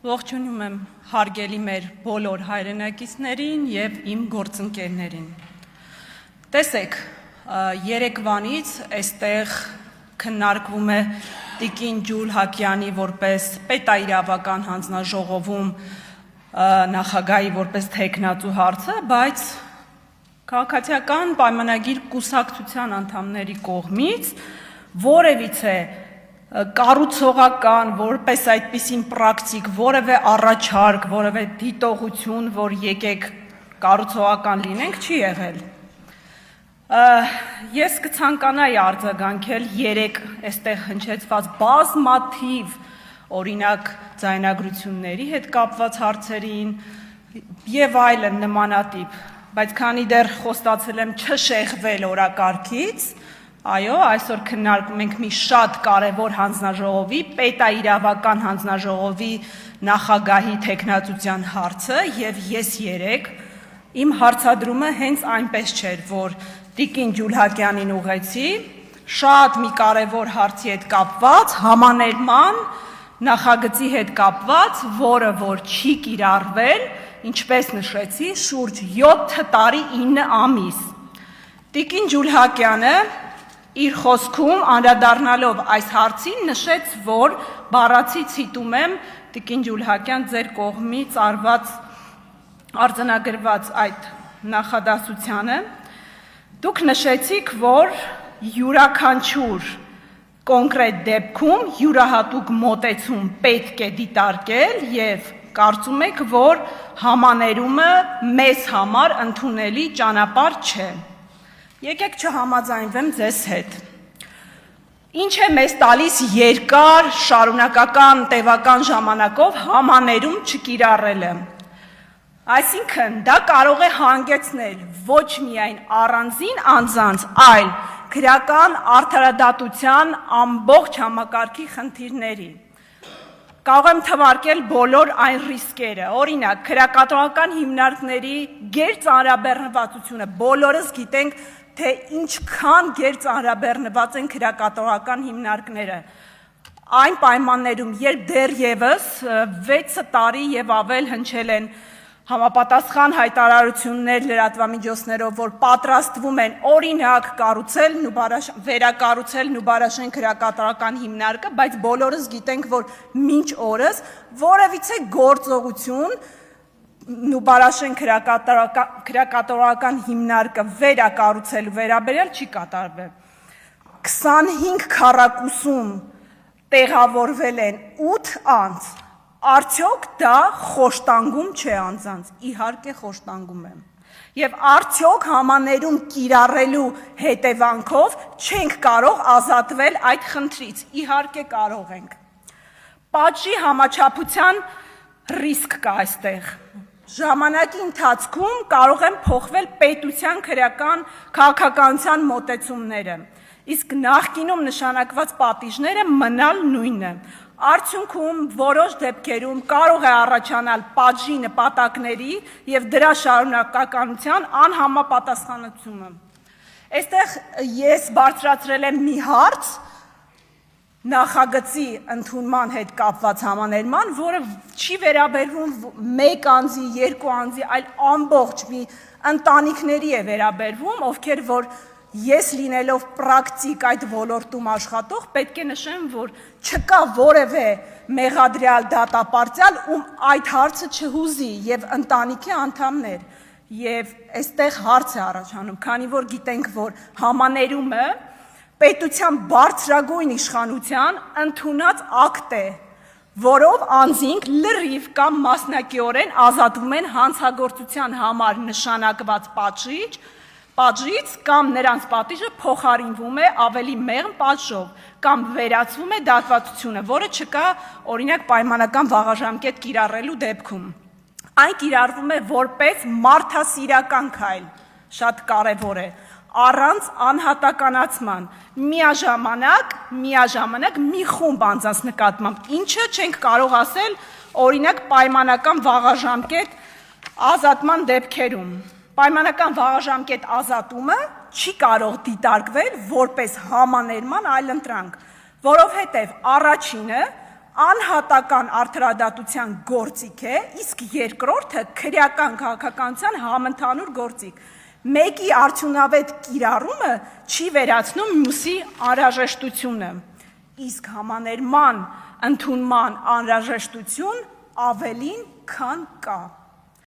Ողջունում եմ հարգելի մեր բոլոր հայրենակիցներին եւ իմ գործընկերներին։ Տեսեք, երեկվանից այստեղ քննարկվում է Տիկին Ջուլ Հակյանի որպես պետաիրավական հանձնաժողովում նախագահի որպես թեկնածու հարցը, բայց քաղաքացիական պայմանագիր կուսակցության անդամների կողմից որևիցե կառուցողական, որպես այդպիսին պրակտիկ, որևէ առաջարկ, որևէ դիտողություն, որ եկեք կառուցողական լինենք, չի եղել։ Ես կցանկանայի արձագանքել երեք այստեղ հնչեցված բազմաթիվ օրինակ ձայնագրությունների հետ կապված հարցերին եւ այլն նմանատիպ, բայց քանի դեռ խոստացել եմ չշեղվել օրակարգից, այո, այսօր քննարկում ենք մի շատ կարևոր հանձնաժողովի, պետաիրավական հանձնաժողովի նախագահի թեկնածության հարցը եւ ես երեք իմ հարցադրումը հենց այնպես չէր, որ Տիկին Ջուլ Հակյանին ուղեցի, շատ մի կարևոր հարցի հետ կապված, համաներման նախագծի հետ կապված, որը որ չի կիրառվել, ինչպես նշեցի, շուրջ 7 տարի 9 ամիս։ Տիկին Ջուլ Հակյանը իր խոսքում անդրադառնալով այս հարցին նշեց, որ բառացի ցիտում եմ Տիկին Ջուլ Հակյան ձեր կողմից արձանագրված այդ նախադասությանը, դուք նշեցիք, որ յուրաքանչյուր կոնկրետ դեպքում յուրահատուկ մոտեցում պետք է դիտարկել եւ կարծում եք, որ համաներումը մեզ համար ընդունելի ճանապարհ չէ։ Եկեք չհամաձայնվեմ ձեզ հետ։ Ինչ է մեզ տալիս երկար, շարունակական, տևական ժամանակով համաներում չկիրառելը։ Այսինքն, դա կարող է հանգեցնել ոչ միայն առանձին անձանց, այլ քրեական արդարադատության ամբողջ համակարգի խնդիրների։ Կարող եմ թվարկել բոլոր այն ռիսկերը, օրինակ, քրեակատարական հիմնարկների գերծանրաբեռնվածությունը, բոլորս գիտենք, թե ինչքան գերծանրաբեռնված են քրեակատարական հիմնարկները։ Այն պայմաններում, երբ դեռևս 6 տարի եւ ավել հնչել են համապատասխան հայտարարություններ լրատվամիջոցներով, որ պատրաստվում են օրինակ վերակառուցել Նուբարաշեն քրեակատարական հիմնարկը, բայց բոլորս գիտենք, որ մինչ օրս որևիցե գործողություն Նուբարաշեն քրեակատարական հիմնարկը վերակառուցելու վերաբերյալ չի կատարվել։ 25 քառակուսում տեղավորվել են 8 անձ, արդյոք դա խոշտանգում չէ անձանց, իհարկե խոշտանգում է։ Եվ արդյոք համաներում կիրառելու հետևանքով չենք կարող ազատվել այդ խնդրից, իհարկե կարող ենք։ Պատժի համաչափության ռիսկ կա այստեղ։ Ժամանակի ընթացքում կարող են փոխվել պետության քրեական քաղաքականության մոտեցումները, իսկ նախկինում նշանակված պատիժները մնալ նույնը։ Արդյունքում որոշ դեպքերում կարող է առաջանալ պատժի նպատակների եւ դրա շարունակականության անհամապատասխանությունը։ Այստեղ ես բարձրացրել եմ մի հարց նախագծի ընդունման հետ կապված համաներման, որը չի վերաբերվում 1 անձի, 2 անձի, այլ ամբողջ մի ընտանիքների է վերաբերվում, ովքեր որ ես լինելով պրակտիկ այդ ոլորտում աշխատող, պետք է նշեմ, որ չկա որևէ մեղադրյալ դատապարտյալ, ում այդ հարցը չհուզի եւ ընտանիքի անդամներ։ Եվ այստեղ հարց է առաջանում, քանի որ գիտենք, որ համաներումը պետության բարձրագույն իշխանության ընդունած ակտ է, որով անձինք լրիվ կամ մասնակիորեն ազատվում են հանցագործության համար նշանակված պատժից կամ նրանց պատիժը փոխարինվում է ավելի մեղմ պատժով կամ վերացվում է դատվածությունը, որը չկա օրինակ պայմանական վաղաժամկետ կիրառելու դեպքում։ Այն կիրառվում է որպես մարդասիրական քայլ, շատ կարևոր է, առանց անհատականացման, միաժամանակ մի խումբ անձանց նկատմամբ, ինչը չենք կարող ասել, օրինակ պայմանական վաղաժամկետ ազատման դեպքերում։ Պայմանական վաղաժամկետ ազատումը չի կարող դիտարկվել որպես համաներման այլընտրանք, որովհետև առաջինը անհատական արդարադատության գործիք է, իսկ երկրորդը քրեական քաղաքականության համընդհանուր գործիք։ Մեկի արդյունավետ կիրառումը չի վերացնում մյուսի անհրաժեշտությունը, իսկ համաներման ընդունման անհրաժեշտություն ավելին, քան կա։